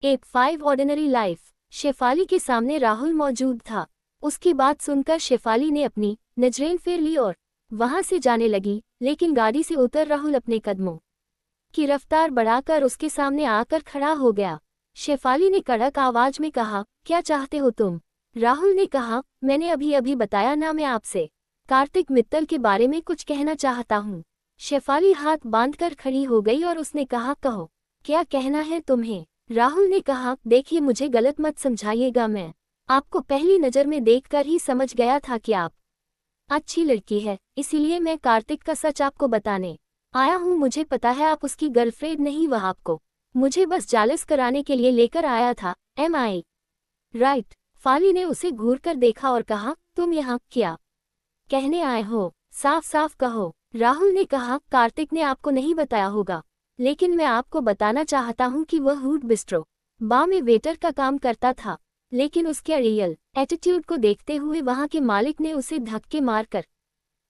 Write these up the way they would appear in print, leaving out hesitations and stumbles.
ए 5 ordinary life. Shefali के सामने राहुल मौजूद था। उसकी बात सुनकर शेफाली ने अपनी नजरें फेर ली और वहां से जाने लगी, लेकिन गाड़ी से उतर राहुल अपने कदमों की रफ्तार बढ़ाकर उसके सामने आकर खड़ा हो गया। शेफाली ने कड़क आवाज में कहा, क्या चाहते हो तुम? राहुल ने कहा, मैंने अभी अभी बताया ना, मैं आपसे कार्तिक मित्तल के बारे में कुछ कहना चाहता हूँ। शेफाली हाथ बांधकर खड़ी हो गई और उसने कहा, कहो, क्या कहना है तुम्हें? राहुल ने कहा, देखिए मुझे गलत मत समझाइएगा, मैं आपको पहली नज़र में देखकर ही समझ गया था कि आप अच्छी लड़की है, इसीलिए मैं कार्तिक का सच आपको बताने आया हूँ। मुझे पता है आप उसकी गर्लफ्रेंड नहीं, वह आपको मुझे बस जालस कराने के लिए लेकर आया था। एम आई राइट? फाली ने उसे घूर कर देखा और कहा, तुम यहाँ क्या कहने आए हो? साफ साफ कहो। राहुल ने कहा, कार्तिक ने आपको नहीं बताया होगा, लेकिन मैं आपको बताना चाहता हूँ कि वह हूड बिस्ट्रो बार में वेटर का काम करता था, लेकिन उसके रियल एटीट्यूड को देखते हुए वहाँ के मालिक ने उसे धक्के मारकर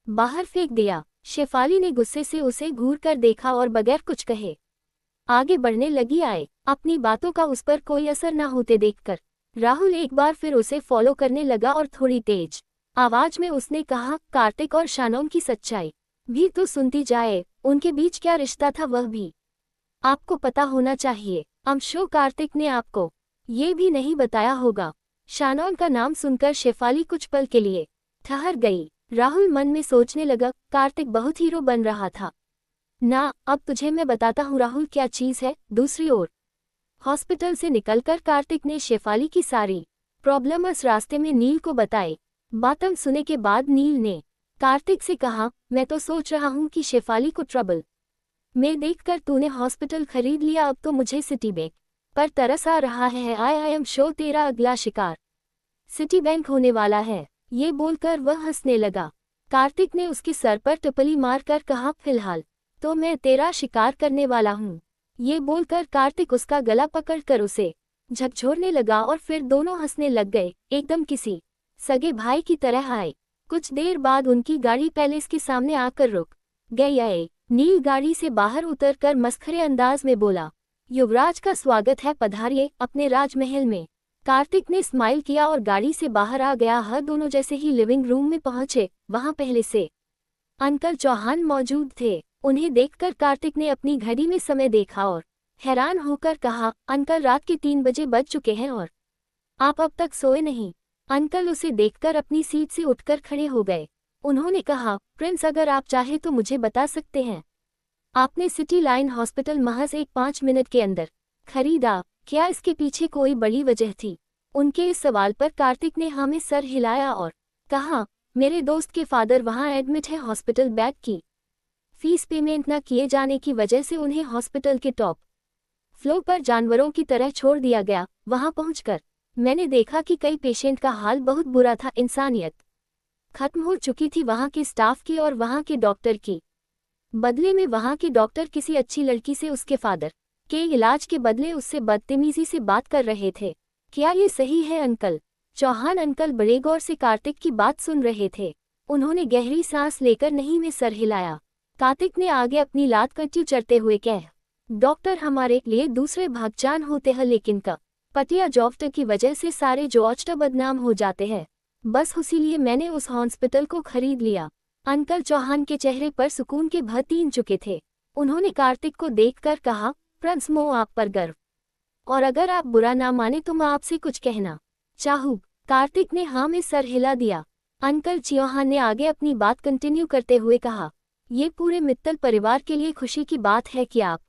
बाहर फेंक दिया। शेफाली ने गुस्से से उसे घूर कर देखा और बगैर कुछ कहे आगे बढ़ने लगी। आए अपनी बातों का उस पर कोई असर न होते देखकर राहुल एक बार फिर उसे फॉलो करने लगा और थोड़ी तेज आवाज में उसने कहा, कार्तिक और शानोन की सच्चाई भी तो सुनती जाए, उनके बीच क्या रिश्ता था वह भी आपको पता होना चाहिए। I'm sure कार्तिक ने आपको ये भी नहीं बताया होगा। शानोन का नाम सुनकर शेफाली कुछ पल के लिए ठहर गई। राहुल मन में सोचने लगा, कार्तिक बहुत हीरो बन रहा था ना। अब तुझे मैं बताता हूँ राहुल क्या चीज है। दूसरी ओर हॉस्पिटल से निकलकर कार्तिक ने शेफाली की सारी प्रॉब्लम उस रास्ते में नील को बताई। बातें सुने के बाद नील ने कार्तिक से कहा, मैं तो सोच रहा हूँ कि शेफाली को ट्रबल में देखकर तूने हॉस्पिटल खरीद लिया, अब तो मुझे सिटी बैंक पर तरस आ रहा है। आई एम श्योर तेरा अगला शिकार सिटी बैंक होने वाला है। ये बोलकर वह हंसने लगा। कार्तिक ने उसके सर पर टपली मारकर कहा, फिलहाल तो मैं तेरा शिकार करने वाला हूँ। ये बोलकर कार्तिक उसका गला पकड़कर उसे झकझोरने लगा और फिर दोनों हंसने लग गए, एकदम किसी सगे भाई की तरह आए। कुछ देर बाद उनकी गाड़ी पैलेस के सामने आकर रुक गई। नील गाड़ी से बाहर उतरकर मस्खरे अंदाज में बोला, युवराज का स्वागत है, पधारिए अपने राजमहल में। कार्तिक ने स्माइल किया और गाड़ी से बाहर आ गया। हर दोनों जैसे ही लिविंग रूम में पहुंचे, वहां पहले से अंकल चौहान मौजूद थे। उन्हें देखकर कार्तिक ने अपनी घड़ी में समय देखा और हैरान होकर कहा, अंकल रात के 3 बजे बज चुके हैं और आप अब तक सोए नहीं। अंकल उसे देखकर अपनी सीट से उठकर खड़े हो गए। उन्होंने कहा, प्रिंस अगर आप चाहे तो मुझे बता सकते हैं, आपने सिटी लाइन हॉस्पिटल महज 5 मिनट के अंदर खरीदा, क्या इसके पीछे कोई बड़ी वजह थी? उनके इस सवाल पर कार्तिक ने हाँ में सर हिलाया और कहा, मेरे दोस्त के फादर वहाँ एडमिट है। हॉस्पिटल बैग की फीस पेमेंट न किए जाने की वजह से उन्हें हॉस्पिटल के टॉप फ्लोर पर जानवरों की तरह छोड़ दिया गया। वहां पहुंचकर मैंने देखा कि कई पेशेंट का हाल बहुत बुरा था। इंसानियत खत्म हो चुकी थी वहां के स्टाफ की और वहां के डॉक्टर की। बदले में वहां के डॉक्टर किसी अच्छी लड़की से उसके फादर के इलाज के बदले उससे बदतमीजी से बात कर रहे थे। क्या ये सही है अंकल? चौहान अंकल बड़े गौर से कार्तिक की बात सुन रहे थे। उन्होंने गहरी सांस लेकर नहीं में सर हिलाया। कार्तिक ने आगे अपनी लात कट्यू चढ़ते हुए कह, डॉक्टर हमारे लिए दूसरे भागचान होते हैं, लेकिन का पतिया जॉफ्टर की वजह से सारे जॉर्जटा बदनाम हो जाते हैं। बस इसीलिए मैंने उस हॉस्पिटल को खरीद लिया। अंकल चौहान के चेहरे पर सुकून के भर तीन चुके थे। उन्होंने कार्तिक को देखकर कहा, प्रिंस मो आप पर गर्व, और अगर आप बुरा ना माने तो मैं आपसे कुछ कहना चाहूँ। कार्तिक ने हाँ में सर हिला दिया। अंकल चौहान ने आगे अपनी बात कंटिन्यू करते हुए कहा, ये पूरे मित्तल परिवार के लिए खुशी की बात है कि आप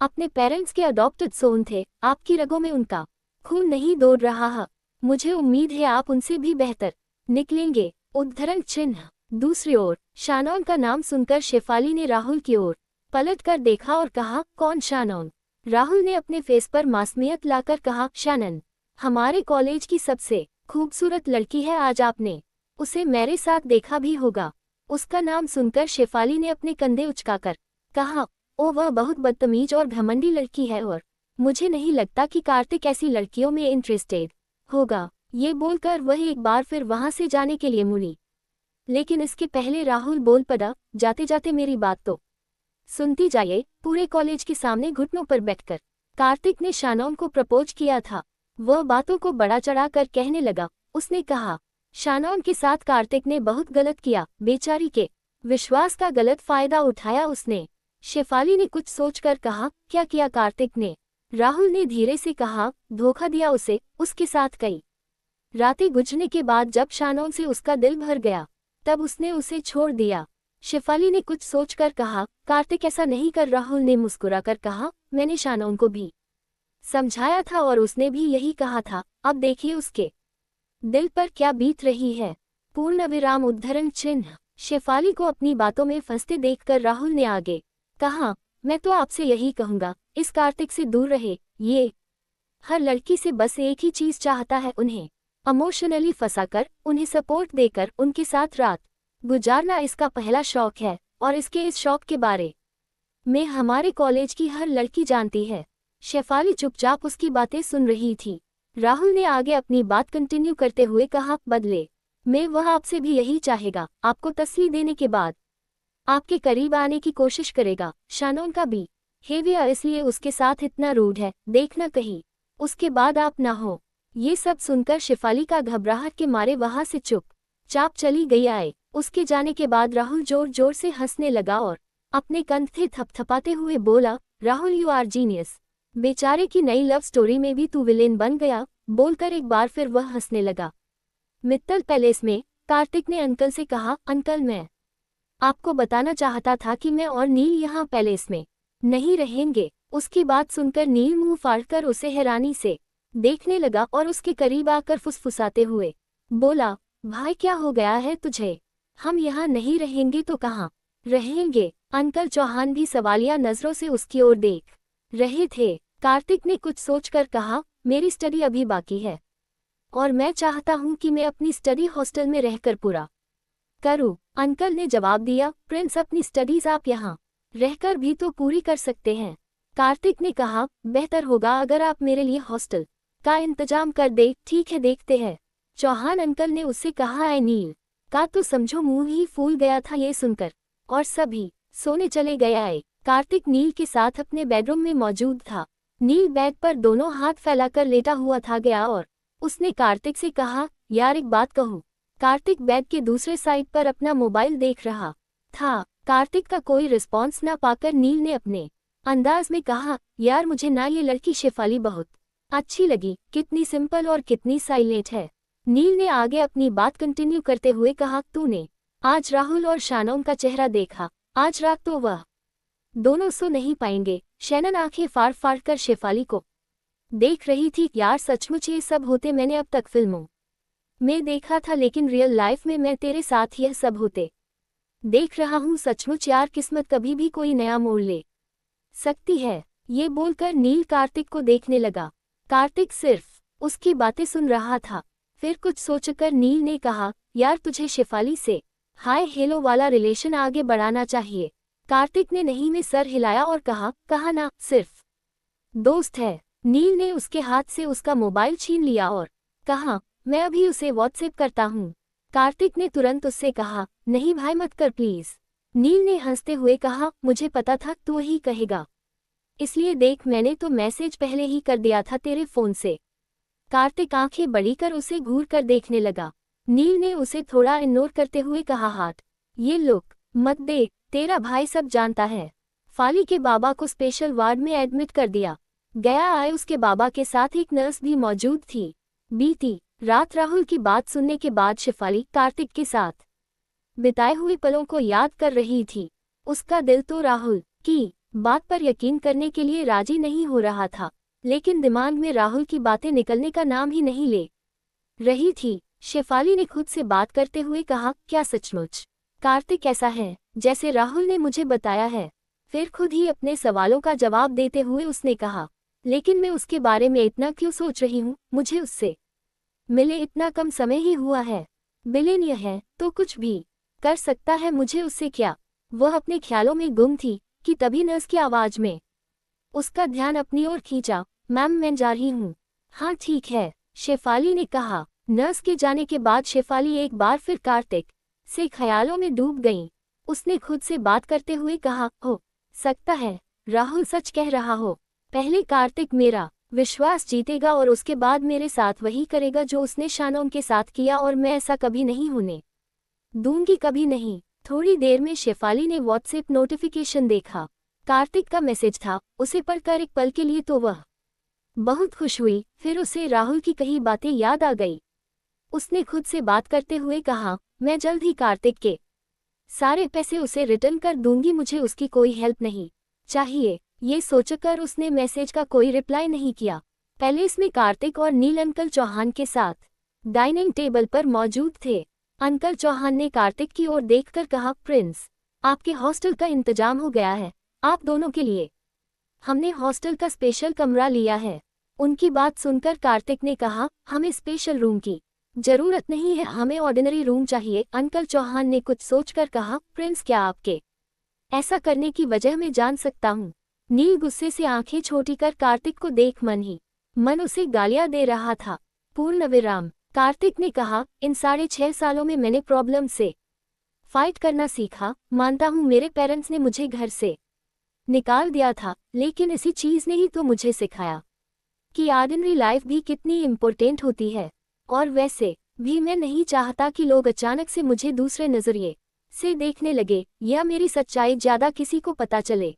अपने पेरेंट्स के अडॉप्टेड सोन थे। आपकी रगों में उनका खून नहीं दौड़ रहा है। मुझे उम्मीद है आप उनसे भी बेहतर निकलेंगे। उद्धरण चिन्ह। दूसरी ओर शानोन का नाम सुनकर शेफाली ने राहुल की ओर पलट कर देखा और कहा, कौन शानोन? राहुल ने अपने फेस पर मासूमियत लाकर कहा, शानन हमारे कॉलेज की सबसे खूबसूरत लड़की है। आज आपने उसे मेरे साथ देखा भी होगा। उसका नाम सुनकर शेफाली ने अपने कंधे उचकाकर कहा, ओ वह बहुत बदतमीज और घमंडी लड़की है और मुझे नहीं लगता कि कार्तिक ऐसी लड़कियों में इंटरेस्टेड होगा। ये बोलकर वह एक बार फिर वहां से जाने के लिए मुड़ी, लेकिन इसके पहले राहुल बोल पड़ा, जाते जाते मेरी बात तो सुनती जाइए। पूरे कॉलेज के सामने घुटनों पर बैठकर कार्तिक ने शानोन को प्रपोज किया था। वह बातों को बढ़ा चढ़ाकर कहने लगा। उसने कहा, शानोन के साथ कार्तिक ने बहुत गलत किया, बेचारी के विश्वास का गलत फायदा उठाया उसने। शेफाली ने कुछ सोचकर कहा, क्या किया कार्तिक ने? राहुल ने धीरे से कहा, धोखा दिया उसे। उसके साथ कई रातें गुजरने के बाद जब शानोन से उसका दिल भर गया, तब उसने उसे छोड़ दिया। शेफाली ने कुछ सोचकर कहा, कार्तिक ऐसा नहीं कर। राहुल ने मुस्कुराकर कहा, मैंने शानोन को भी समझाया था और उसने भी यही कहा था। अब देखिए उसके दिल पर क्या बीत रही है। पूर्ण विराम उद्धरण चिन्ह। शेफाली को अपनी बातों में फंसते देखकर राहुल ने आगे कहा, मैं तो आपसे यही कहूंगा, इस कार्तिक से दूर रहे। ये हर लड़की से बस एक ही चीज चाहता है, उन्हें इमोशनली फंसाकर, उन्हें सपोर्ट देकर उनके साथ रात गुजारना इसका पहला शौक है। और इसके इस शौक के बारे में हमारे कॉलेज की हर लड़की जानती है। शेफाली चुपचाप उसकी बातें सुन रही थी। राहुल ने आगे अपनी बात कंटिन्यू करते हुए कहा, बदले में वह आपसे भी यही चाहेगा, आपको तसल्ली देने के बाद आपके करीब आने की कोशिश करेगा। शानोन का बिहेवियर इसलिए उसके साथ इतना रूड है, देखना कहीं उसके बाद आप ना हो। ये सब सुनकर शेफाली का घबराहट के मारे वहां से चुपचाप चली गई। आए उसके जाने के बाद राहुल जोर जोर से हंसने लगा और अपने कंधे थपथपाते हुए बोला, राहुल यू आर जीनियस। बेचारे की नई लव स्टोरी में भी तू विलेन बन गया, बोलकर एक बार फिर वह हंसने लगा। मित्तल पैलेस में कार्तिक ने अंकल से कहा, अंकल मैं आपको बताना चाहता था कि मैं और नील यहाँ पैलेस में नहीं रहेंगे। उसकी बात सुनकर नील मुंह फाड़कर उसे हैरानी से देखने लगा और उसके करीब आकर फुसफुसाते हुए बोला, भाई क्या हो गया है तुझे? हम यहाँ नहीं रहेंगे तो कहाँ रहेंगे? अंकल चौहान भी सवालिया नजरों से उसकी ओर देख रहे थे। कार्तिक ने कुछ सोचकर कहा, मेरी स्टडी अभी बाकी है और मैं चाहता हूँ कि मैं अपनी स्टडी हॉस्टल में रहकर पूरा करूँ। अंकल ने जवाब दिया, प्रिंस अपनी स्टडीज आप यहाँ रहकर भी तो पूरी कर सकते हैं। कार्तिक ने कहा, बेहतर होगा अगर आप मेरे लिए हॉस्टल का इंतजाम कर दे। ठीक है, देखते हैं। चौहान अंकल ने उससे कहा, ऐ नील का तो समझो मुंह ही फूल गया था ये सुनकर, और सभी सोने चले गए। आए कार्तिक नील के साथ अपने बेडरूम में मौजूद था। नील बेड पर दोनों हाथ फैलाकर लेटा हुआ था गया और उसने कार्तिक से कहा, यार एक बात कहूँ। कार्तिक बेड के दूसरे साइड पर अपना मोबाइल देख रहा था। कार्तिक का कोई रिस्पॉन्स ना पाकर नील ने अपने अंदाज में कहा, यार मुझे ना ये लड़की शेफाली बहुत अच्छी लगी, कितनी सिंपल और कितनी साइलेंट है। नील ने आगे अपनी बात कंटिन्यू करते हुए कहा, तूने आज राहुल और शानोन का चेहरा देखा? आज रात तो वह दोनों सो नहीं पाएंगे। शैनन आंखें फाड़ फाड़ कर शेफाली को देख रही थी। यार सचमुच ये सब होते मैंने अब तक फिल्मों में देखा था, लेकिन रियल लाइफ में मैं तेरे साथ यह सब होते देख रहा हूँ। सचमुच यार किस्मत कभी भी कोई नया मोड़ ले सकती है। ये बोलकर नील कार्तिक को देखने लगा। कार्तिक सिर्फ उसकी बातें सुन रहा था। फिर कुछ सोचकर नील ने कहा, यार तुझे शेफाली से हाय हेलो वाला रिलेशन आगे बढ़ाना चाहिए। कार्तिक ने नहीं में सर हिलाया और कहा ना, सिर्फ दोस्त है। नील ने उसके हाथ से उसका मोबाइल छीन लिया और कहा, मैं अभी उसे व्हाट्सएप करता हूँ। कार्तिक ने तुरंत उससे कहा, नहीं भाई मत कर प्लीज। नील ने हंसते हुए कहा, मुझे पता था तू ही कहेगा, इसलिए देख मैंने तो मैसेज पहले ही कर दिया था तेरे फोन से। कार्तिक आंखें बड़ी कर उसे घूर कर देखने लगा। नील ने उसे थोड़ा इग्नोर करते हुए कहा, हाथ ये लुक मत देख, तेरा भाई सब जानता है। फाली के बाबा को स्पेशल वार्ड में एडमिट कर दिया गया। आए उसके बाबा के साथ एक नर्स भी मौजूद थी। बीती रात राहुल की बात सुनने के बाद शेफाली कार्तिक के साथ बिताए हुए पलों को याद कर रही थी। उसका दिल तो राहुल की बात पर यकीन करने के लिए राजी नहीं हो रहा था, लेकिन दिमाग में राहुल की बातें निकलने का नाम ही नहीं ले रही थी। शेफाली ने खुद से बात करते हुए कहा, क्या सचमुच कार्तिक ऐसा है जैसे राहुल ने मुझे बताया है? फिर खुद ही अपने सवालों का जवाब देते हुए उसने कहा, लेकिन मैं उसके बारे में इतना क्यों सोच रही हूँ? मुझे उससे मिले इतना कम समय ही हुआ है। बिलेनियर है तो कुछ भी कर सकता है, मुझे उससे क्या? वह अपने ख्यालों में गुम थी कि तभी नर्स की आवाज में उसका ध्यान अपनी ओर खींचा। मैम मैं जा रही हूँ। हाँ ठीक है, शेफाली ने कहा। नर्स के जाने के बाद शेफाली एक बार फिर कार्तिक से ख्यालों में डूब गई। उसने खुद से बात करते हुए कहा, हो सकता है राहुल सच कह रहा हो। पहले कार्तिक मेरा विश्वास जीतेगा और उसके बाद मेरे साथ वही करेगा जो उसने शानोम के साथ किया, और मैं ऐसा कभी नहीं होने दूंगी, कभी नहीं। थोड़ी देर में शेफाली ने व्हाट्सएप नोटिफिकेशन देखा। कार्तिक का मैसेज था। उसे पढ़कर एक पल के लिए तो वह बहुत खुश हुई, फिर उसे राहुल की कही बातें याद आ गई। उसने खुद से बात करते हुए कहा, मैं जल्द ही कार्तिक के सारे पैसे उसे रिटर्न कर दूंगी, मुझे उसकी कोई हेल्प नहीं चाहिए। ये सोचकर उसने मैसेज का कोई रिप्लाई नहीं किया। पैलेस में कार्तिक और नील अंकल चौहान के साथ डाइनिंग टेबल पर मौजूद थे। अंकल चौहान ने कार्तिक की ओर देखकर कहा, प्रिंस, आपके हॉस्टल का इंतजाम हो गया है आप दोनों के लिए। हमने हॉस्टल का स्पेशल कमरा लिया है। उनकी बात सुनकर कार्तिक ने कहा, हमें स्पेशल रूम की जरूरत नहीं है, हमें ऑर्डिनरी रूम चाहिए। अंकल चौहान ने कुछ सोचकर कहा, प्रिंस, क्या आपके ऐसा करने की वजह मैं जान सकता हूँ? नील गुस्से से आंखें छोटी कर कार्तिक को देख मन ही मन उसे गालियां दे रहा था। पूर्ण विराम। कार्तिक ने कहा, इन 6.5 सालों में मैंने प्रॉब्लम से फाइट करना सीखा। मानता हूँ मेरे पेरेंट्स ने मुझे घर से निकाल दिया था, लेकिन इसी चीज ने ही तो मुझे सिखाया कि ऑर्डिनरी लाइफ भी कितनी इम्पोर्टेंट होती है। और वैसे भी मैं नहीं चाहता कि लोग अचानक से मुझे दूसरे नजरिए से देखने लगे या मेरी सच्चाई ज्यादा किसी को पता चले।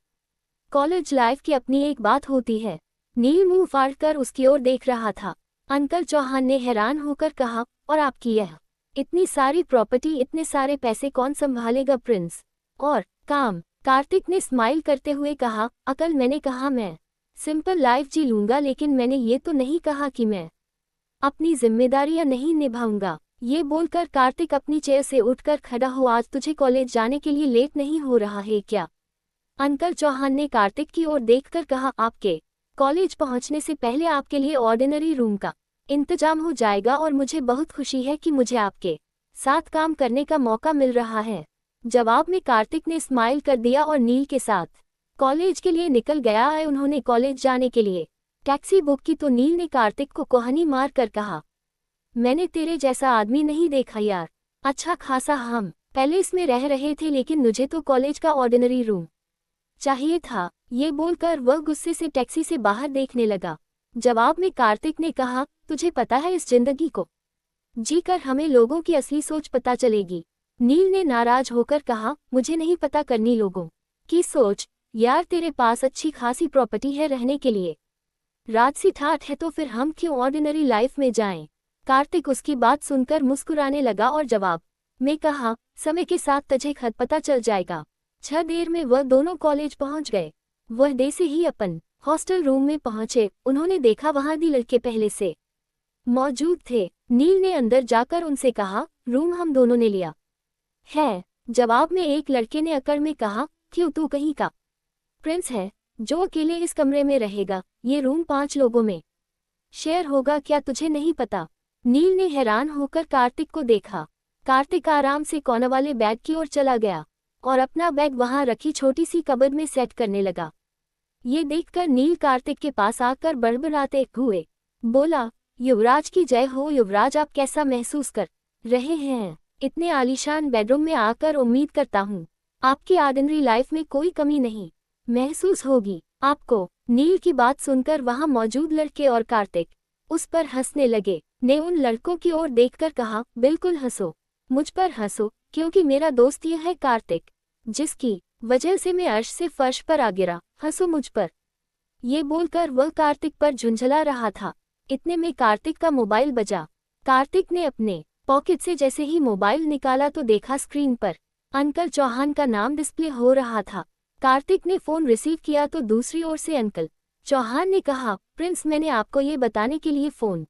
कॉलेज लाइफ की अपनी एक बात होती है। नील मुंह फाड़कर उसकी ओर देख रहा था। अंकल चौहान ने हैरान होकर कहा, और आपकी यह इतनी सारी प्रॉपर्टी, इतने सारे पैसे कौन संभालेगा प्रिंस? और काम? कार्तिक ने स्माइल करते हुए कहा, अकल, मैंने कहा मैं सिंपल लाइफ जी लूंगा, लेकिन मैंने ये तो नहीं कहा कि मैं अपनी जिम्मेदारियां नहीं निभाऊंगा। ये बोलकर कार्तिक अपनी चेयर से उठकर खड़ा हो, आज तुझे कॉलेज जाने के लिए लेट नहीं हो रहा है क्या? अंकल चौहान ने कार्तिक की ओर देखकर कहा, आपके कॉलेज पहुंचने से पहले आपके लिए ऑर्डिनरी रूम का इंतजाम हो जाएगा, और मुझे बहुत खुशी है कि मुझे आपके साथ काम करने का मौका मिल रहा है। जवाब में कार्तिक ने स्माइल कर दिया और नील के साथ कॉलेज के लिए निकल गया है। उन्होंने कॉलेज जाने के लिए टैक्सी बुक की तो नील ने कार्तिक को कोहनी मार कर कहा, मैंने तेरे जैसा आदमी नहीं देखा यार। अच्छा खासा हम पैलेस में रह रहे थे, लेकिन मुझे तो कॉलेज का ऑर्डिनरी रूम चाहिए था। ये बोलकर वह गुस्से से टैक्सी से बाहर देखने लगा। जवाब में कार्तिक ने कहा, तुझे पता है इस जिंदगी को जीकर हमें लोगों की असली सोच पता चलेगी। नील ने नाराज होकर कहा, मुझे नहीं पता करनी लोगों की सोच। यार, तेरे पास अच्छी खासी प्रॉपर्टी है रहने के लिए, राजसी ठाठ है, तो फिर हम क्यों ऑर्डिनरी लाइफ में जाएं? कार्तिक उसकी बात सुनकर मुस्कुराने लगा और जवाब में कहा, समय के साथ तुझे खुद पता चल जाएगा। 6 देर में वह दोनों कॉलेज पहुंच गए। वह डे से ही अपन हॉस्टल रूम में पहुंचे। उन्होंने देखा वहां भी लड़के पहले से मौजूद थे। नील ने अंदर जाकर उनसे कहा, रूम हम दोनों ने लिया है। जवाब में एक लड़के ने अकड़ में कहा, क्यों, तू कहीं का प्रिंस है जो अकेले इस कमरे में रहेगा? ये रूम 5 लोगों में शेयर होगा, क्या तुझे नहीं पता? नील ने हैरान होकर कार्तिक को देखा। कार्तिक आराम से कोने वाले बैग की ओर चला गया और अपना बैग वहां रखी छोटी सी कबर्ड में सेट करने लगा। ये देखकर नील कार्तिक के पास आकर बड़बड़ाते हुए बोला, युवराज की जय हो। युवराज, आप कैसा महसूस कर रहे हैं? इतने आलीशान बेडरूम में आकर उम्मीद करता हूँ आपकी ऑर्डिनरी लाइफ में कोई कमी नहीं महसूस होगी आपको। नील की बात सुनकर वहां मौजूद लड़के और कार्तिक उस पर हंसने लगे। ने उन लड़कों की ओर देखकर कहा, बिल्कुल हंसो, मुझ पर हंसो, क्योंकि मेरा दोस्त यह है कार्तिक, जिसकी वजह से मैं अर्श से फर्श पर आ गिरा। हंसो मुझ पर। ये बोलकर वह कार्तिक पर झुंझला रहा था। इतने में कार्तिक का मोबाइल बजा। कार्तिक ने अपने पॉकेट से जैसे ही मोबाइल निकाला तो देखा स्क्रीन पर अंकल चौहान का नाम डिस्प्ले हो रहा था। कार्तिक ने फोन रिसीव किया तो दूसरी ओर से अंकल चौहान ने कहा, प्रिंस, मैंने आपको ये बताने के लिए फोन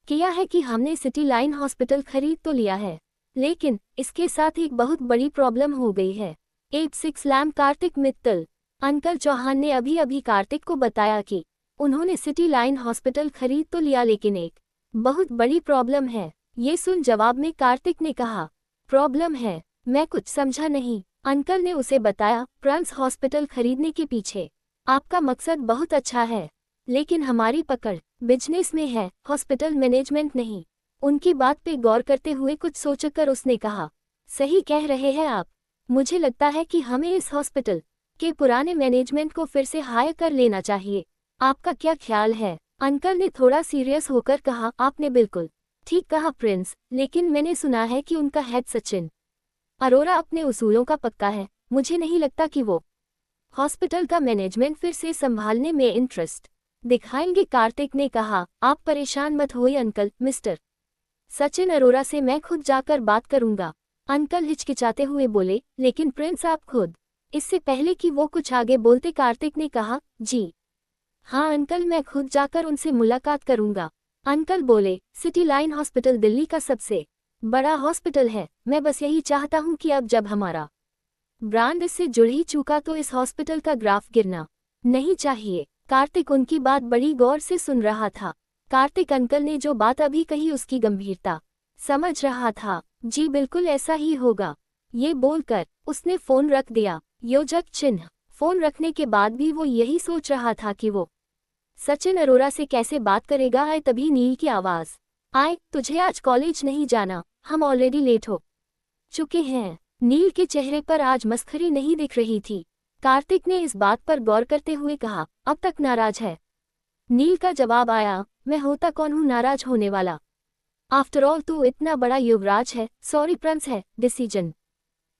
किया है कि हमने सिटी लाइन हॉस्पिटल खरीद तो लिया है, लेकिन इसके साथ एक बहुत बड़ी प्रॉब्लम हो गई है। 86 लैम्प कार्तिक मित्तल। अंकल चौहान ने अभी अभी कार्तिक को बताया कि उन्होंने सिटी लाइन हॉस्पिटल खरीद तो लिया, लेकिन एक बहुत बड़ी प्रॉब्लम है। ये सुन जवाब में कार्तिक ने कहा, प्रॉब्लम है? मैं कुछ समझा नहीं। अंकल ने उसे बताया, प्रिंस, हॉस्पिटल खरीदने के पीछे आपका मकसद बहुत अच्छा है, लेकिन हमारी पकड़ बिजनेस में है, हॉस्पिटल मैनेजमेंट नहीं। उनकी बात पे गौर करते हुए कुछ सोचकर उसने कहा, सही कह रहे हैं आप। मुझे लगता है कि हमें इस हॉस्पिटल के पुराने मैनेजमेंट को फिर से हायर कर लेना चाहिए। आपका क्या ख्याल है? अंकल ने थोड़ा सीरियस होकर कहा, आपने बिल्कुल ठीक कहा प्रिंस, लेकिन मैंने सुना है कि उनका हेड सचिन अरोरा अपने उसूलों का पक्का है। मुझे नहीं लगता कि वो हॉस्पिटल का मैनेजमेंट फिर से संभालने में इंटरेस्ट दिखाएंगे। कार्तिक ने कहा, आप परेशान मत होइए अंकल, मिस्टर सचिन अरोरा से मैं खुद जाकर बात करूंगा। अंकल हिचकिचाते हुए बोले, लेकिन प्रिंस आप खुद। इससे पहले कि वो कुछ आगे बोलते कार्तिक ने कहा, जी हाँ अंकल, मैं खुद जाकर उनसे मुलाकात करूंगा। अंकल बोले, सिटी लाइन हॉस्पिटल दिल्ली का सबसे बड़ा हॉस्पिटल है। मैं बस यही चाहता हूं कि अब जब हमारा ब्रांड इससे जुड़ ही चुका तो इस हॉस्पिटल का ग्राफ गिरना नहीं चाहिए। कार्तिक उनकी बात बड़ी गौर से सुन रहा था। कार्तिक अंकल ने जो बात अभी कही उसकी गंभीरता समझ रहा था। जी बिल्कुल ऐसा ही होगा। ये बोलकर उसने फोन रख दिया। योजक चिन्ह। फोन रखने के बाद भी वो यही सोच रहा था कि वो सचिन अरोरा से कैसे बात करेगा। आए तभी नील की आवाज, आए तुझे आज कॉलेज नहीं जाना, हम ऑलरेडी लेट हो चुके हैं। नील के चेहरे पर आज मस्खरी नहीं दिख रही थी। कार्तिक ने इस बात पर गौर करते हुए कहा, अब तक नाराज है? नील का जवाब आया, मैं होता कौन हूँ नाराज होने वाला। आफ्टर ऑल तू इतना बड़ा युवराज है, सॉरी प्रिंस है, डिसीजन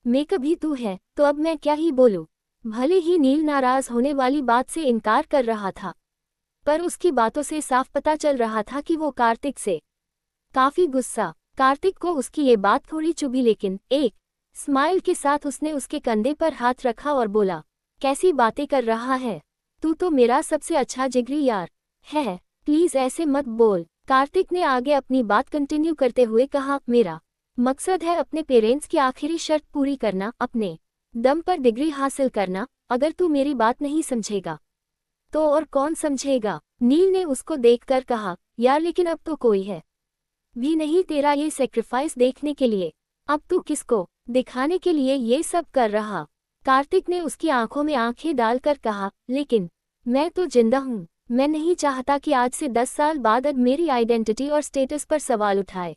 मेकर भी तू है, तो अब मैं क्या ही बोलूं। भले ही नील नाराज होने वाली बात से इनकार कर रहा था, पर उसकी बातों से साफ पता चल रहा था कि वो कार्तिक से काफी गुस्सा। कार्तिक को उसकी ये बात थोड़ी चुभी, लेकिन एक स्माइल के साथ उसने उसके कंधे पर हाथ रखा और बोला, कैसी बातें कर रहा है तू, तो मेरा सबसे अच्छा जिगरी यार है, प्लीज ऐसे मत बोल। कार्तिक ने आगे अपनी बात कंटिन्यू करते हुए कहा, मेरा मकसद है अपने पेरेंट्स की आखिरी शर्त पूरी करना, अपने दम पर डिग्री हासिल करना। अगर तू मेरी बात नहीं समझेगा तो और कौन समझेगा? नील ने उसको देखकर कहा, यार लेकिन अब तो कोई है भी नहीं तेरा ये सेक्रीफाइस देखने के लिए। अब तू किसको दिखाने के लिए ये सब कर रहा? कार्तिक ने उसकी आंखों में आंखें डालकर कहा, लेकिन मैं तो जिंदा हूँ। मैं नहीं चाहता कि आज से 10 साल बाद अब मेरी आइडेंटिटी और स्टेटस पर सवाल उठाए।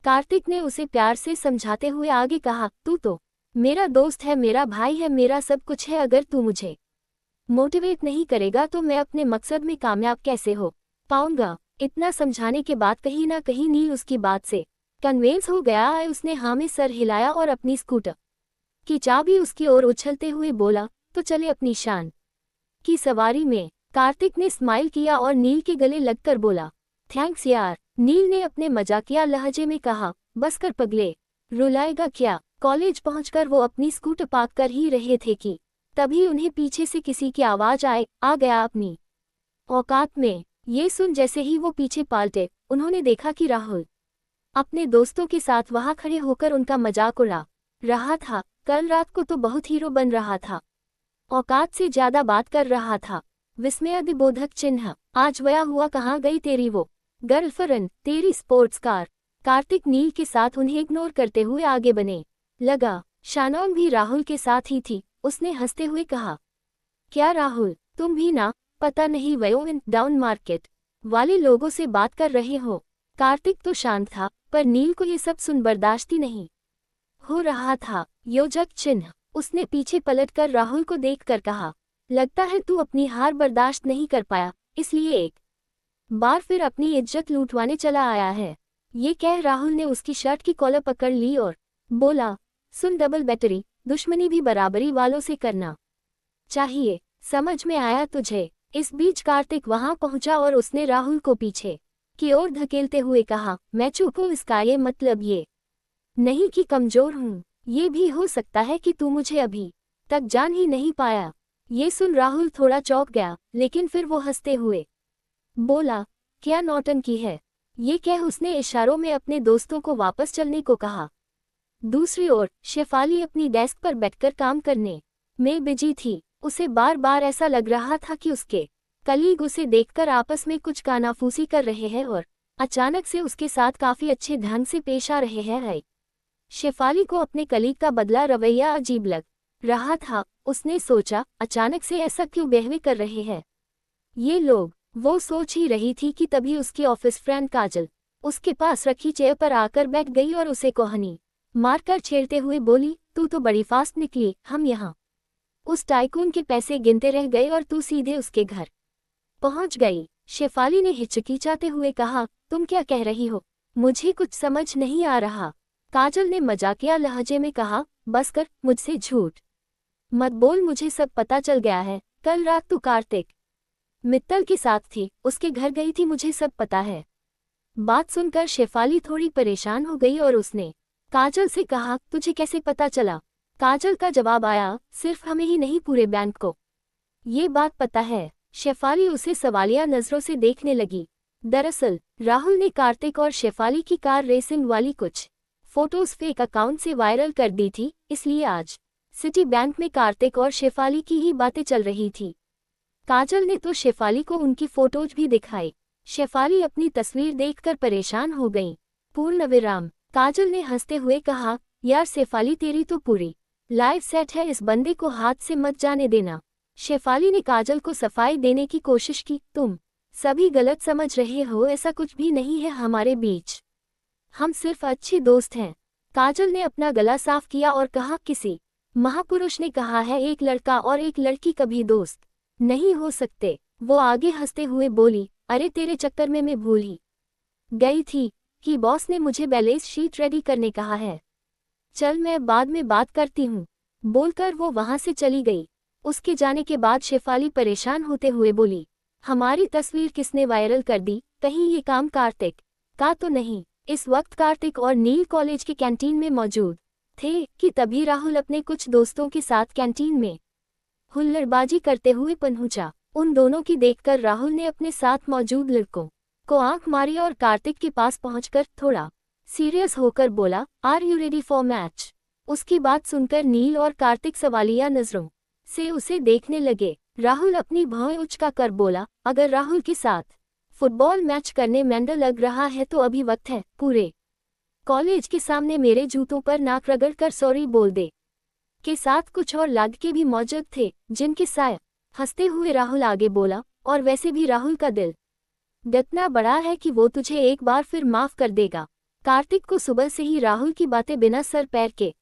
कार्तिक ने उसे प्यार से समझाते हुए आगे कहा, तू तो मेरा दोस्त है, मेरा भाई है, मेरा सब कुछ है। अगर तू मुझे मोटिवेट नहीं करेगा तो मैं अपने मकसद में कामयाब कैसे हो पाऊंगा? इतना समझाने के बाद कहीं ना कहीं नील उसकी बात से कन्वेंस हो गया है। उसने हाँ में सर हिलाया और अपनी स्कूटर की चाबी उसकी ओर उछलते हुए बोला, तो चले अपनी शान की सवारी में। कार्तिक ने स्माइल किया और नील के गले लगकर बोला, थैंक्स यार। नील ने अपने मजाकिया लहजे में कहा, बस कर पगले, रुलाएगा क्या? कॉलेज पहुंचकर वो अपनी स्कूटर पार्क कर ही रहे थे कि तभी उन्हें पीछे से किसी की आवाज आ गया अपनी औकात में। ये सुन जैसे ही वो पीछे पालटे, उन्होंने देखा कि राहुल अपने दोस्तों के साथ वहां खड़े होकर उनका मजाक उड़ा रहा था। कल रात को तो बहुत हीरो बन रहा था, औकात से ज्यादा बात कर रहा था। विस्मयादिबोधक चिन्ह। आज वया हुआ कहाँ गई तेरी वो गर्लफ्रेंड, तेरी स्पोर्ट्स कार? कार्तिक नील के साथ उन्हें इग्नोर करते हुए आगे बने लगा। शानौन भी राहुल के साथ ही थी। उसने हंसते हुए कहा, क्या राहुल, तुम भी ना पता नहीं वयो इन डाउन मार्केट वाले लोगों से बात कर रहे हो? कार्तिक तो शांत था, पर नील को ये सब सुन बर्दाश्त ही नहीं हो रहा था। योजक चिन्ह। उसने पीछे पलटकर राहुल को देखकर कहा, लगता है तू अपनी हार बर्दाश्त नहीं कर पाया, इसलिए एक बार फिर अपनी इज्जत लूटवाने चला आया है। ये कह राहुल ने उसकी शर्ट की कॉलर पकड़ ली और बोला, सुन डबल बैटरी, दुश्मनी भी बराबरी वालों से करना चाहिए, समझ में आया तुझे? इस बीच कार्तिक वहां पहुंचा और उसने राहुल को पीछे की ओर धकेलते हुए कहा, मैं चुप हूँ, इसका ये मतलब ये नहीं कि कमजोर हूँ। ये भी हो सकता है कि तू मुझे अभी तक जान ही नहीं पाया। ये सुन राहुल थोड़ा चौंक गया, लेकिन फिर वो हंसते हुए बोला, क्या नौटंकी है? ये कह उसने इशारों में अपने दोस्तों को वापस चलने को कहा। दूसरी ओर शेफाली अपनी डेस्क पर बैठकर काम करने में बिजी थी। उसे बार बार ऐसा लग रहा था कि उसके कलीग उसे देखकर आपस में कुछ कानाफूसी कर रहे हैं और अचानक से उसके साथ काफी अच्छे ढंग से पेश आ रहे हैं। शेफाली को अपने कलीग का बदला रवैया अजीब लग रहा था। उसने सोचा, अचानक से ऐसा क्यों बिहेव कर रहे हैं ये लोग? वो सोच ही रही थी कि तभी उसकी ऑफिस फ्रेंड काजल उसके पास रखी चेयर पर आकर बैठ गई और उसे कोहनी मारकर छेड़ते हुए बोली, तू तो बड़ी फास्ट निकली। हम यहाँ उस टाइकून के पैसे गिनते रह गए और तू सीधे उसके घर पहुंच गई। शेफाली ने हिचकिचाते हुए कहा, तुम क्या कह रही हो? मुझे कुछ समझ नहीं आ रहा। काजल ने मजाकिया लहजे में कहा, बस कर, मुझसे झूठ मत बोल, मुझे सब पता चल गया है। कल रात तू कार्तिक मित्तल के साथ थी, उसके घर गई थी, मुझे सब पता है। बात सुनकर शेफाली थोड़ी परेशान हो गई और उसने काजल से कहा, तुझे कैसे पता चला? काजल का जवाब आया, सिर्फ हमें ही नहीं, पूरे बैंक को ये बात पता है। शेफाली उसे सवालिया नजरों से देखने लगी। दरअसल राहुल ने कार्तिक और शेफाली की कार रेसिंग वाली कुछ फोटोज फेक अकाउंट से वायरल कर दी थी, इसलिए आज सिटी बैंक में कार्तिक और शेफाली की ही बातें चल रही थी। काजल ने तो शेफाली को उनकी फोटोज भी दिखाई। शेफाली अपनी तस्वीर देखकर परेशान हो गई। पूर्ण विराम। काजल ने हंसते हुए कहा, यार शेफाली, तेरी तो पूरी लाइफ सेट है, इस बंदे को हाथ से मत जाने देना। शेफाली ने काजल को सफाई देने की कोशिश की, तुम सभी गलत समझ रहे हो, ऐसा कुछ भी नहीं है हमारे बीच, हम सिर्फ अच्छे दोस्त हैं। काजल ने अपना गला साफ किया और कहा, किसी महापुरुष ने कहा है, एक लड़का और एक लड़की कभी दोस्त नहीं हो सकते। वो आगे हंसते हुए बोली, अरे तेरे चक्कर में मैं भूल ही गई थी कि बॉस ने मुझे बैलेंस शीट रेडी करने कहा है। चल, मैं बाद में बात करती हूँ। बोलकर वो वहां से चली गई। उसके जाने के बाद शेफाली परेशान होते हुए बोली, हमारी तस्वीर किसने वायरल कर दी? कहीं ये काम कार्तिक का तो नहीं? इस वक्त कार्तिक और नील कॉलेज के कैंटीन में मौजूद थे कि तभी राहुल अपने कुछ दोस्तों के साथ कैंटीन में हुल्लड़बाजी करते हुए पहुंचा। उन दोनों की देखकर राहुल ने अपने साथ मौजूद लड़कों को आंख मारी और कार्तिक के पास पहुंचकर थोड़ा सीरियस होकर बोला, are you ready for match? उसकी बात सुनकर नील और कार्तिक सवालिया नजरों से उसे देखने लगे। राहुल अपनी भौं उचका कर बोला, अगर राहुल के साथ फुटबॉल मैच करने में लग रहा है तो अभी वक्त है, पूरे कॉलेज के सामने मेरे जूतों पर नाक रगड़ कर सॉरी बोल दे। के साथ कुछ और लड़के भी मौजूद थे, जिनके साथ हंसते हुए राहुल आगे बोला, और वैसे भी राहुल का दिल इतना बड़ा है कि वो तुझे एक बार फिर माफ कर देगा। कार्तिक को सुबह से ही राहुल की बातें बिना सर पैर के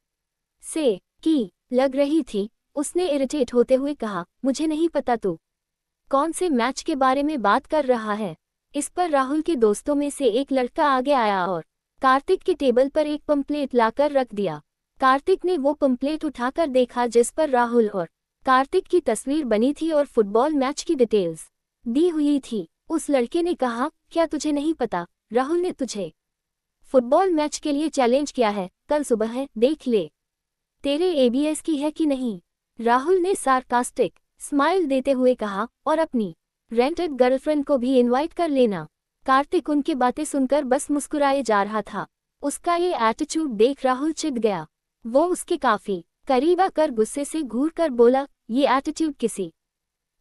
से की लग रही थी। उसने इरिटेट होते हुए कहा, मुझे नहीं पता तू कौन से मैच के बारे में बात कर रहा है। इस पर राहुल के दोस्तों में से एक लड़का आगे आया और कार्तिक के टेबल पर एक पंपलेट लाकर रख दिया। कार्तिक ने वो पंपलेट उठाकर देखा, जिस पर राहुल और कार्तिक की तस्वीर बनी थी और फुटबॉल मैच की डिटेल्स दी हुई थी। उस लड़के ने कहा, क्या तुझे नहीं पता? राहुल ने तुझे फुटबॉल मैच के लिए चैलेंज किया है, कल सुबह है, देख ले तेरे एबीएस की है कि नहीं। राहुल ने सार्कास्टिक स्माइल देते हुए कहा, और अपनी रेंटेड गर्लफ्रेंड को भी इनवाइट कर लेना। कार्तिक उनकी बातें सुनकर बस मुस्कुराए जा रहा था। उसका ये एटीट्यूड देख राहुल चिढ़ गया। वो उसके काफी करीब आकर गुस्से से घूर कर बोला, ये एटीट्यूड किसी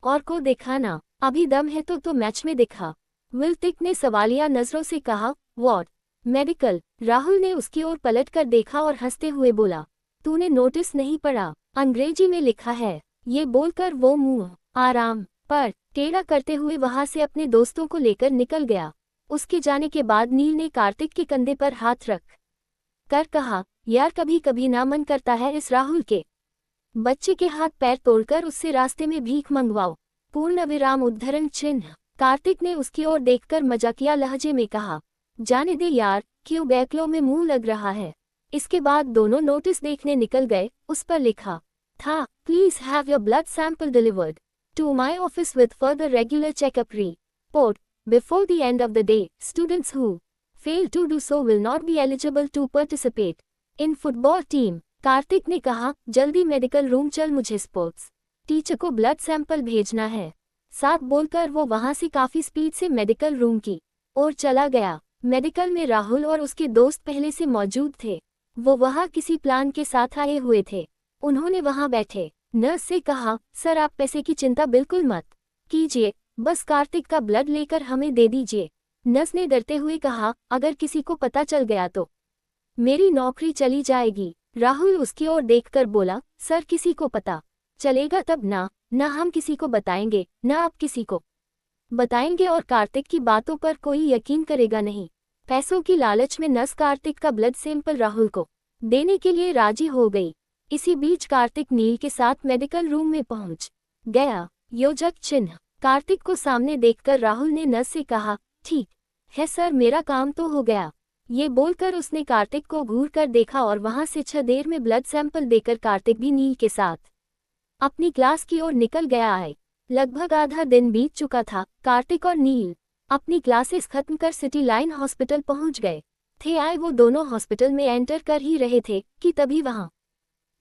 और को दिखाना, अभी दम है तो मैच में दिखा। विल्तिक ने सवालिया नजरों से कहा, व्हाट मेडिकल? राहुल ने उसकी ओर पलट कर देखा और हंसते हुए बोला, तूने नोटिस नहीं पढ़ा? अंग्रेजी में लिखा है। ये बोलकर वो मुंह आराम पर टेढ़ा करते हुए वहां से अपने दोस्तों को लेकर निकल गया। उसके जाने के बाद नील ने कार्तिक के कंधे पर हाथ रख कर कहा, यार कभी कभी ना मन करता है इस राहुल के बच्चे के हाथ पैर तोड़कर उससे रास्ते में भीख मंगवाओ। पूर्ण विराम उद्धरण चिन्ह। कार्तिक ने उसकी ओर देखकर मजाकिया लहजे में कहा, जाने दे यार, क्यों बैकलो में मुंह लग रहा है। इसके बाद दोनों नोटिस देखने निकल गए। उस पर लिखा था, please have your blood sample delivered to my office with further regular checkup report before the end of the day. Students who fail to do so will not be eligible to participate in football team. Kartik ने कहा, जल्दी medical room चल, मुझे sports teacher को blood sample भेजना है। साथ बोलकर वो वहां से काफी स्पीड से मेडिकल रूम की ओर चला गया। मेडिकल में राहुल और उसके दोस्त पहले से मौजूद थे। वो वहां किसी प्लान के साथ आए हुए थे। उन्होंने वहां बैठे नर्स से कहा, सर आप पैसे की चिंता बिल्कुल मत कीजिए, बस कार्तिक का ब्लड लेकर हमें दे दीजिए। नर्स ने डरते हुए कहा, अगर किसी को पता चल गया तो मेरी नौकरी चली जाएगी। राहुल उसकी ओर देखकर बोला, सर किसी को पता चलेगा तब ना हम किसी को बताएंगे, ना आप किसी को बताएंगे, और कार्तिक की बातों पर कोई यकीन करेगा नहीं। पैसों की लालच में नर्स कार्तिक का ब्लड सैंपल राहुल को देने के लिए राजी हो गई। इसी बीच कार्तिक नील के साथ मेडिकल रूम में पहुंच गया। योजक चिन्ह। कार्तिक को सामने देखकर राहुल ने नर्स से कहा, ठीक है सर, मेरा काम तो हो गया। ये बोलकर उसने कार्तिक को घूर कर देखा और वहां से 6 देर में ब्लड सैंपल देकर कार्तिक भी नील के साथ अपनी क्लास की ओर निकल गया है। लगभग आधा दिन बीत चुका था। कार्तिक और नील अपनी क्लासेस खत्म कर सिटी लाइन हॉस्पिटल पहुंच गए थे। वो दोनों हॉस्पिटल में एंटर कर ही रहे थे कि तभी वहां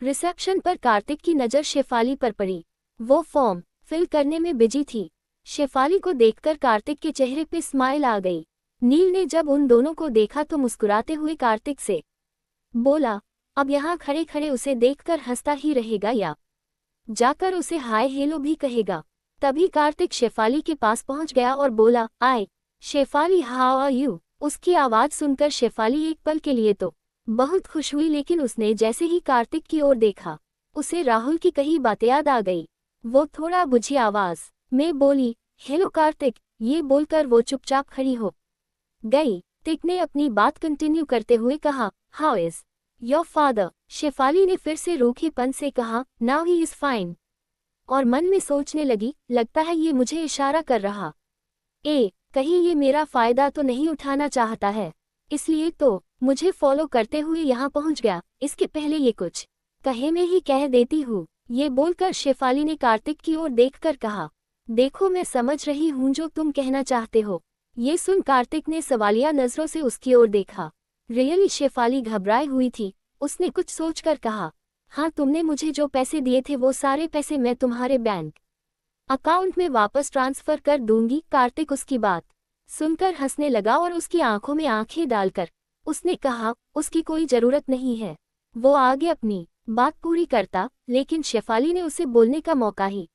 रिसेप्शन पर कार्तिक की नज़र शेफाली पर पड़ी। वो फॉर्म फिल करने में बिजी थी। शेफाली को देखकर कार्तिक के चेहरे पे स्माइल आ गई। नील ने जब उन दोनों को देखा तो मुस्कुराते हुए कार्तिक से बोला, अब यहाँ खड़े खड़े उसे देखकर हंसता ही रहेगा या जाकर उसे हाय हेलो भी कहेगा। तभी कार्तिक शेफाली के पास पहुंच गया और बोला, आए शेफाली, हाउ आर यू। उसकी आवाज़ सुनकर शेफाली एक पल के लिए तो बहुत खुश हुई, लेकिन उसने जैसे ही कार्तिक की ओर देखा उसे राहुल की कही बातें याद आ गई। वो थोड़ा बुझी आवाज़ में बोली, हेलो कार्तिक। ये बोलकर वो चुपचाप खड़ी हो गई। तिक ने अपनी बात कंटिन्यू करते हुए कहा, how is your father. Shefali ने फिर से रूखेपन से कहा, नाउ ही इज फाइन। और मन में सोचने लगी, लगता है ये मुझे इशारा कर रहा कहीं ये मेरा फायदा तो नहीं उठाना चाहता है, इसलिए तो मुझे फॉलो करते हुए यहाँ पहुँच गया। इसके पहले ये कुछ कहे में ही कह देती हूँ। ये बोलकर शेफाली ने कार्तिक की ओर देखकर कहा, देखो मैं समझ रही हूँ जो तुम कहना चाहते हो। ये सुन कार्तिक ने सवालिया नजरों से उसकी ओर देखा। रियली शेफाली घबराई हुई थी। उसने कुछ सोचकर कहा, हाँ, तुमने मुझे जो पैसे दिए थे वो सारे पैसे मैं तुम्हारे बैंक अकाउंट में वापस ट्रांसफर कर दूंगी। कार्तिक उसकी बात सुनकर हंसने लगा और उसकी आंखों में आंखें डालकर उसने कहा, उसकी कोई जरूरत नहीं है। वो आगे अपनी बात पूरी करता, लेकिन शेफाली ने उसे बोलने का मौका ही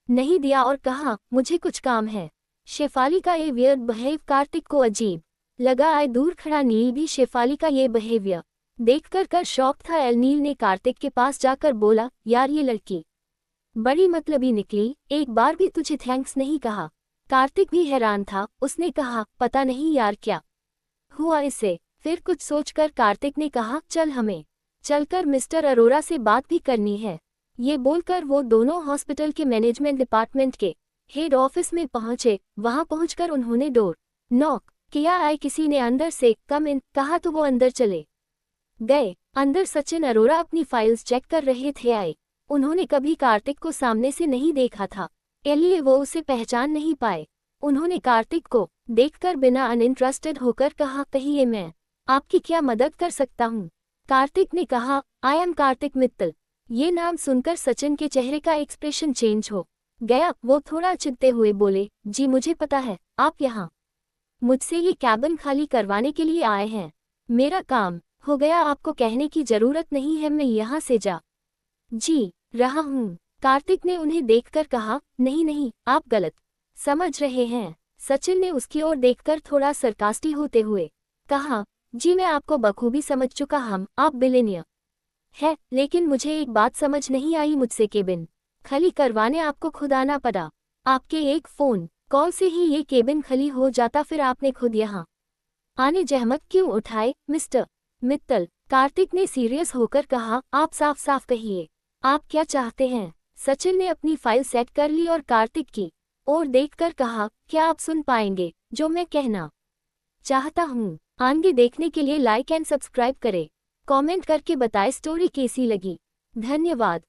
नहीं दिया और कहा, मुझे कुछ काम है। शेफाली का ये वियर्ड बिहेव कार्तिक को अजीब लगा। आए दूर खड़ा नील भी शेफाली का ये बिहेवियर देखकर कर शॉक था। नील ने कार्तिक के पास जाकर बोला, यार ये लड़की बड़ी मतलबी निकली, एक बार भी तुझे थैंक्स नहीं कहा। कार्तिक भी हैरान था। उसने कहा, पता नहीं यार क्या हुआ इसे। फिर कुछ सोचकर कार्तिक ने कहा, चल हमें चलकर मिस्टर अरोरा से बात भी करनी है। ये बोलकर वो दोनों हॉस्पिटल के मैनेजमेंट डिपार्टमेंट के हेड ऑफिस में पहुंचे। वहां पहुंचकर उन्होंने डोर नॉक किया। आए किसी ने अंदर से कम इन कहा तो वो अंदर चले गए। अंदर सचिन अरोरा अपनी फाइल्स चेक कर रहे थे। आए उन्होंने कभी कार्तिक को सामने से नहीं देखा था, इसलिए वो उसे पहचान नहीं पाए। उन्होंने कार्तिक को देखकर बिना अनइंटरेस्टेड होकर कहा, कहिए मैं आपकी क्या मदद कर सकता हूँ। कार्तिक ने कहा, आई एम कार्तिक मित्तल। ये नाम सुनकर सचिन के चेहरे का एक्सप्रेशन चेंज हो गया। वो थोड़ा चिढ़ते हुए बोले, जी मुझे पता है, आप यहाँ मुझसे ये कैबिन खाली करवाने के लिए आए हैं। मेरा काम हो गया, आपको कहने की जरूरत नहीं है, मैं यहाँ से जा जी रहा हूँ। कार्तिक ने उन्हें देखकर कहा, नहीं नहीं, आप गलत समझ रहे हैं। सचिन ने उसकी ओर देखकर थोड़ा सरकास्टी होते हुए कहा, जी मैं आपको बखूबी समझ चुका, आप बिलियनियर है, लेकिन मुझे एक बात समझ नहीं आई, मुझसे केबिन खाली करवाने आपको खुद आना पड़ा। आपके एक फ़ोन कॉल से ही ये केबिन खाली हो जाता, फिर आपने खुद यहाँ आने जहमत क्यों उठाए मिस्टर मित्तल। कार्तिक ने सीरियस होकर कहा, आप साफ साफ कहिए, आप क्या चाहते हैं। सचिन ने अपनी फाइल सेट कर ली और कार्तिक की ओर देखकर कहा, क्या आप सुन पाएंगे जो मैं कहना चाहता हूँ। आगे देखने के लिए लाइक एंड सब्सक्राइब करें। कमेंट करके बताएं स्टोरी कैसी लगी। धन्यवाद।